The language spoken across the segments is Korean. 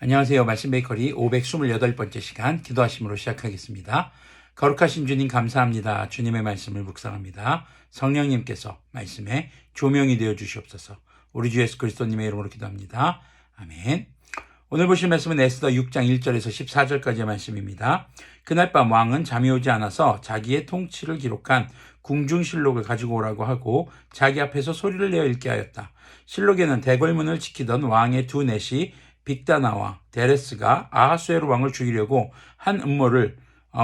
안녕하세요. 말씀 베이커리 528번째 시간 기도하심으로 시작하겠습니다. 거룩하신 주님 감사합니다. 주님의 말씀을 묵상합니다. 성령님께서 말씀에 조명이 되어 주시옵소서. 우리 주 예수 그리스도님의 이름으로 기도합니다. 아멘. 오늘 보실 말씀은 에스더 6장 1절에서 14절까지의 말씀입니다. 그날 밤 왕은 잠이 오지 않아서 자기의 통치를 기록한 궁중실록을 가지고 오라고 하고 자기 앞에서 소리를 내어 읽게 하였다. 실록에는 대궐문을 지키던 왕의 두 넷이 빅다나와 데레스가 아하수에로 왕을 죽이려고 한 음모를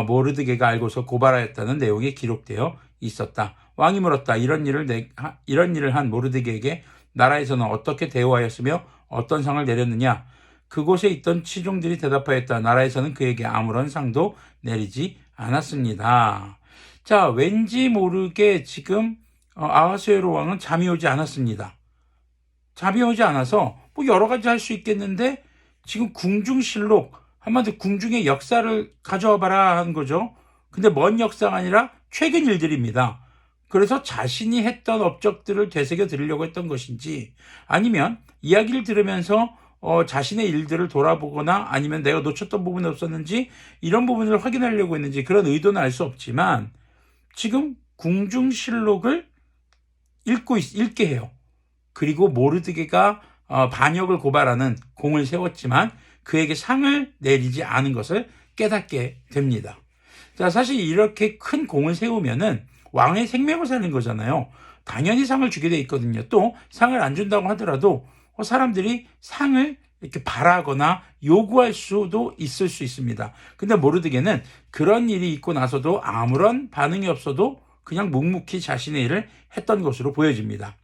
모르드게가 알고서 고발하였다는 내용이 기록되어 있었다. 왕이 물었다. 이런 일을 한 모르드게에게 나라에서는 어떻게 대우하였으며 어떤 상을 내렸느냐? 그곳에 있던 치종들이 대답하였다. 나라에서는 그에게 아무런 상도 내리지 않았습니다. 자, 왠지 모르게 지금 아하수에로 왕은 잠이 오지 않았습니다. 잠이 오지 않아서 뭐 여러 가지 할 수 있겠는데 지금 궁중실록, 한마디로 궁중의 역사를 가져와 봐라 하는 거죠. 근데 먼 역사가 아니라 최근 일들입니다. 그래서 자신이 했던 업적들을 되새겨 드리려고 했던 것인지, 아니면 이야기를 들으면서 자신의 일들을 돌아보거나 아니면 내가 놓쳤던 부분이 없었는지 이런 부분을 확인하려고 했는지 그런 의도는 알 수 없지만 지금 궁중실록을 읽게 해요. 그리고 모르드게가 반역을 고발하는 공을 세웠지만 그에게 상을 내리지 않은 것을 깨닫게 됩니다. 자, 사실 이렇게 큰 공을 세우면은 왕의 생명을 살린 거잖아요. 당연히 상을 주게 돼 있거든요. 또 상을 안 준다고 하더라도 사람들이 상을 이렇게 바라거나 요구할 수도 있을 수 있습니다. 근데 모르드게는 그런 일이 있고 나서도 아무런 반응이 없어도 그냥 묵묵히 자신의 일을 했던 것으로 보여집니다.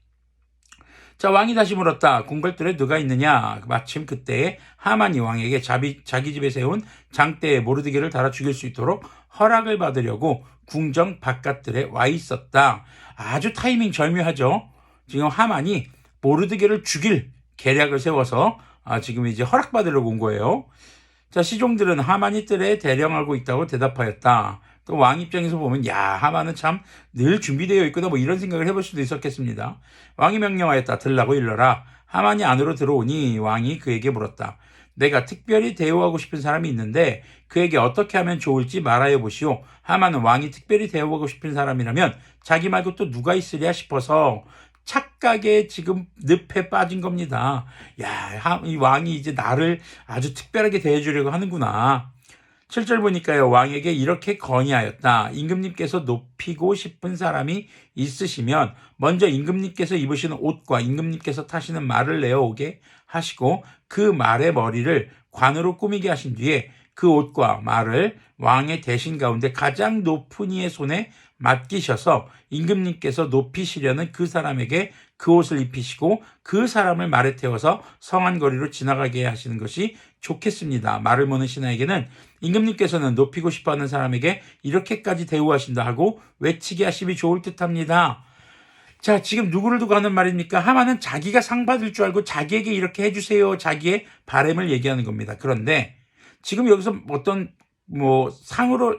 자, 왕이 다시 물었다. 궁궐들에 누가 있느냐? 마침 그때에 하만이 왕에게 자기 집에 세운 장대에 모르드게를 달아 죽일 수 있도록 허락을 받으려고 궁정 바깥들에 와 있었다. 아주 타이밍 절묘하죠. 지금 하만이 모르드게를 죽일 계략을 세워서 지금 이제 허락받으려고 온 거예요. 자, 시종들은 하만이 뜰에 대령하고 있다고 대답하였다. 또 왕 입장에서 보면 하만은 참 늘 준비되어 있구나 뭐 이런 생각을 해볼 수도 있었겠습니다. 왕이 명령하였다. 들라고 일러라. 하만이 안으로 들어오니 왕이 그에게 물었다. 내가 특별히 대우하고 싶은 사람이 있는데 그에게 어떻게 하면 좋을지 말하여 보시오. 하만은 왕이 특별히 대우하고 싶은 사람이라면 자기 말고 또 누가 있으랴 싶어서 착각에 지금 늪에 빠진 겁니다. 이 왕이 이제 나를 아주 특별하게 대해주려고 하는구나. 7절 보니까요. 왕에게 이렇게 건의하였다. 임금님께서 높이고 싶은 사람이 있으시면 먼저 임금님께서 입으시는 옷과 임금님께서 타시는 말을 내어오게 하시고 그 말의 머리를 관으로 꾸미게 하신 뒤에 그 옷과 말을 왕의 대신 가운데 가장 높은 이의 손에 맡기셔서 임금님께서 높이시려는 그 사람에게 그 옷을 입히시고 그 사람을 말에 태워서 성안 거리로 지나가게 하시는 것이 좋겠습니다. 말을 모는 신하에게는 임금님께서는 높이고 싶어하는 사람에게 이렇게까지 대우하신다 하고 외치게 하심이 좋을 듯합니다. 자, 지금 누구를 두고 하는 말입니까? 하만은 자기가 상 받을 줄 알고 자기에게 이렇게 해주세요. 자기의 바람을 얘기하는 겁니다. 그런데 지금 여기서 어떤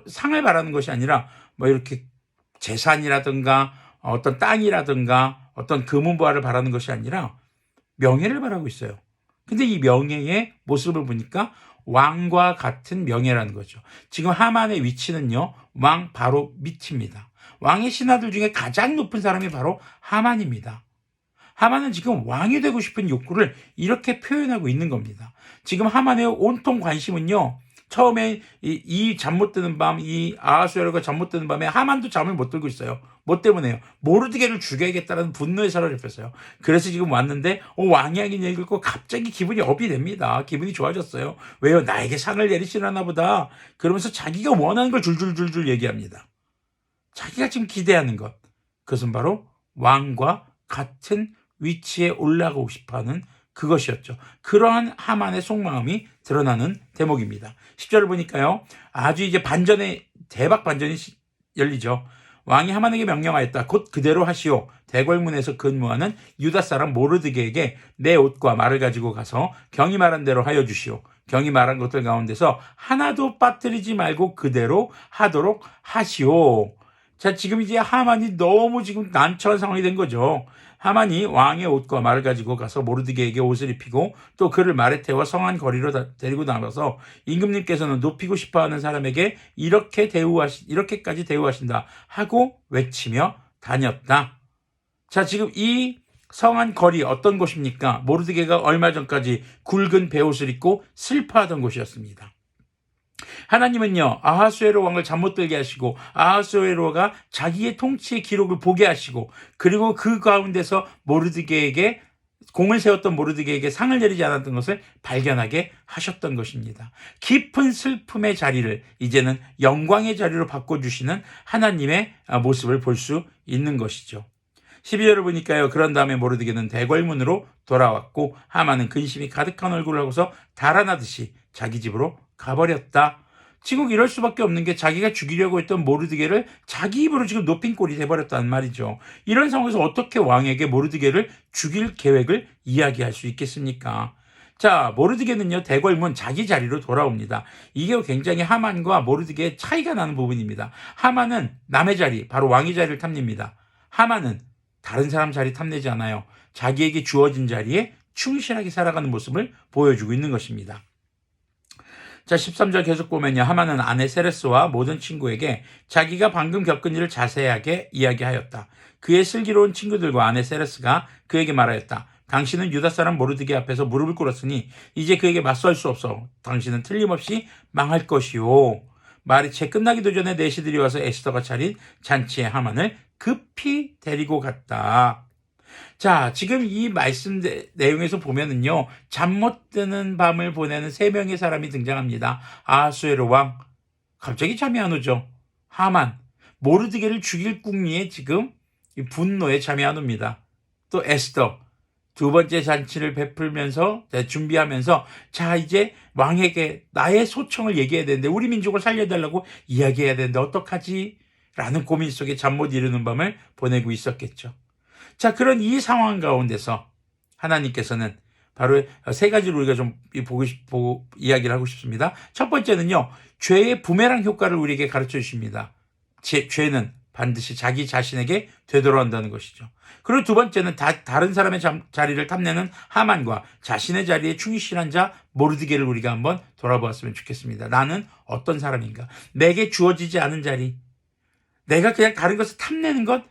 상을 바라는 것이 아니라 이렇게 재산이라든가 어떤 땅이라든가 어떤 금은보화를 바라는 것이 아니라 명예를 바라고 있어요. 근데 이 명예의 모습을 보니까 왕과 같은 명예라는 거죠. 지금 하만의 위치는요, 왕 바로 밑입니다. 왕의 신하들 중에 가장 높은 사람이 바로 하만입니다. 하만은 지금 왕이 되고 싶은 욕구를 이렇게 표현하고 있는 겁니다. 지금 하만의 온통 관심은요, 처음에 이 잠 못 드는 밤, 이 아하수에로가 잠 못 드는 밤에 하만도 잠을 못 들고 있어요. 뭐 때문에요? 모르드게를 죽여야겠다는 분노에 사로잡혔어요. 그래서 지금 왔는데 왕이 하긴 얘기를 갑자기 기분이 업이 됩니다. 기분이 좋아졌어요. 왜요? 나에게 상을 내리시려나 보다. 그러면서 자기가 원하는 걸 줄줄줄줄 얘기합니다. 자기가 지금 기대하는 것, 그것은 바로 왕과 같은 위치에 올라가고 싶어하는 그것이었죠. 그러한 하만의 속마음이 드러나는 대목입니다. 10절을 보니까요, 아주 이제 대박 반전이 열리죠. 왕이 하만에게 명령하였다. 곧 그대로 하시오. 대궐문에서 근무하는 유다 사람 모르드게에게 내 옷과 말을 가지고 가서 경이 말한 대로 하여 주시오. 경이 말한 것들 가운데서 하나도 빠뜨리지 말고 그대로 하도록 하시오. 자, 지금 이제 하만이 너무 지금 난처한 상황이 된 거죠. 하만이 왕의 옷과 말을 가지고 가서 모르드게에게 옷을 입히고 또 그를 말에 태워 성안 거리로 데리고 나가서 임금님께서는 높이고 싶어하는 사람에게 이렇게까지 대우하신다 하고 외치며 다녔다. 자, 지금 이 성안 거리 어떤 곳입니까? 모르드게가 얼마 전까지 굵은 베옷을 입고 슬퍼하던 곳이었습니다. 하나님은요, 아하수에로 왕을 잠 못 들게 하시고 아하수에로가 자기의 통치의 기록을 보게 하시고 그리고 그 가운데서 모르드게에게 공을 세웠던 모르드게에게 상을 내리지 않았던 것을 발견하게 하셨던 것입니다. 깊은 슬픔의 자리를 이제는 영광의 자리로 바꿔주시는 하나님의 모습을 볼 수 있는 것이죠. 12절을 보니까요. 그런 다음에 모르드게는 대궐문으로 돌아왔고 하만은 근심이 가득한 얼굴을 하고서 달아나듯이 자기 집으로 가버렸다. 지금 이럴 수밖에 없는 게 자기가 죽이려고 했던 모르드게를 자기 입으로 지금 높인 꼴이 돼버렸단 말이죠. 이런 상황에서 어떻게 왕에게 모르드게를 죽일 계획을 이야기할 수 있겠습니까? 자, 모르드게는요, 대궐문 자기 자리로 돌아옵니다. 이게 굉장히 하만과 모르드게의 차이가 나는 부분입니다. 하만은 남의 자리, 바로 왕의 자리를 탐냅니다. 하만은 다른 사람 자리 탐내지 않아요. 자기에게 주어진 자리에 충실하게 살아가는 모습을 보여주고 있는 것입니다. 자, 13절 계속 보면요. 하만은 아내 세레스와 모든 친구에게 자기가 방금 겪은 일을 자세하게 이야기하였다. 그의 슬기로운 친구들과 아내 세레스가 그에게 말하였다. 당신은 유다 사람 모르드게 앞에서 무릎을 꿇었으니 이제 그에게 맞설 수 없어. 당신은 틀림없이 망할 것이요. 말이 채 끝나기도 전에 내시들이 와서 에스더가 차린 잔치에 하만을 급히 데리고 갔다. 자, 지금 이 말씀 내용에서 보면은요, 잠 못 드는 밤을 보내는 세 명의 사람이 등장합니다. 아하수에로 왕, 갑자기 잠이 안 오죠. 하만, 모르드게를 죽일 궁리에 지금 분노에 잠이 안 옵니다. 또 에스더, 두 번째 잔치를 베풀면서 준비하면서 자, 이제 왕에게 나의 소청을 얘기해야 되는데 우리 민족을 살려달라고 이야기해야 되는데 어떡하지? 라는 고민 속에 잠 못 이루는 밤을 보내고 있었겠죠. 자, 그런 이 상황 가운데서 하나님께서는 바로 세 가지를 우리가 좀 보고 이야기를 하고 싶습니다. 첫 번째는요, 죄의 부메랑 효과를 우리에게 가르쳐 주십니다. 죄는 반드시 자기 자신에게 되돌아온다는 것이죠. 그리고 두 번째는 다른 사람의 자리를 탐내는 하만과 자신의 자리에 충실한 자 모르드게를 우리가 한번 돌아보았으면 좋겠습니다. 나는 어떤 사람인가? 내게 주어지지 않은 자리, 내가 그냥 다른 것을 탐내는 것,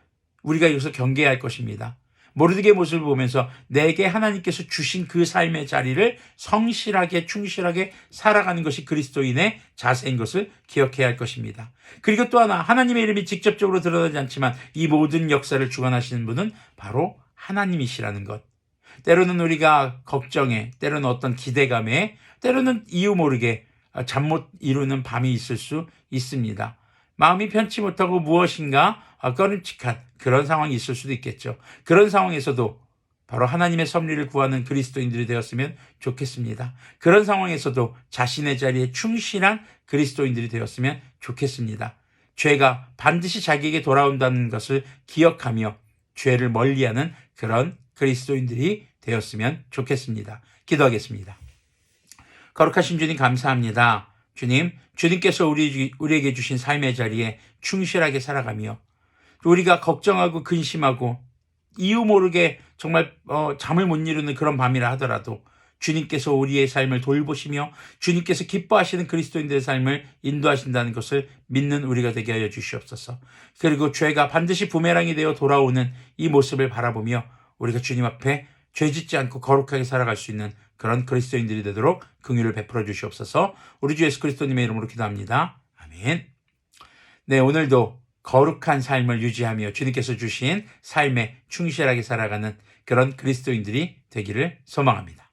우리가 여기서 경계해야 할 것입니다. 모르드게의 모습을 보면서 내게 하나님께서 주신 그 삶의 자리를 성실하게 충실하게 살아가는 것이 그리스도인의 자세인 것을 기억해야 할 것입니다. 그리고 또 하나, 하나님의 이름이 직접적으로 드러나지 않지만 이 모든 역사를 주관하시는 분은 바로 하나님이시라는 것. 때로는 우리가 걱정에, 때로는 어떤 기대감에, 때로는 이유 모르게 잠 못 이루는 밤이 있을 수 있습니다. 마음이 편치 못하고 무엇인가 꺼림칙한 그런 상황이 있을 수도 있겠죠. 그런 상황에서도 바로 하나님의 섭리를 구하는 그리스도인들이 되었으면 좋겠습니다. 그런 상황에서도 자신의 자리에 충실한 그리스도인들이 되었으면 좋겠습니다. 죄가 반드시 자기에게 돌아온다는 것을 기억하며 죄를 멀리하는 그런 그리스도인들이 되었으면 좋겠습니다. 기도하겠습니다. 거룩하신 주님 감사합니다. 주님께서 우리에게 주신 삶의 자리에 충실하게 살아가며 우리가 걱정하고 근심하고 이유 모르게 정말 잠을 못 이루는 그런 밤이라 하더라도 주님께서 우리의 삶을 돌보시며 주님께서 기뻐하시는 그리스도인들의 삶을 인도하신다는 것을 믿는 우리가 되게 하여 주시옵소서. 그리고 죄가 반드시 부메랑이 되어 돌아오는 이 모습을 바라보며 우리가 주님 앞에 죄짓지 않고 거룩하게 살아갈 수 있는 그런 그리스도인들이 되도록 긍휼을 베풀어 주시옵소서. 우리 주 예수 그리스도님의 이름으로 기도합니다. 아멘. 네, 오늘도 거룩한 삶을 유지하며 주님께서 주신 삶에 충실하게 살아가는 그런 그리스도인들이 되기를 소망합니다.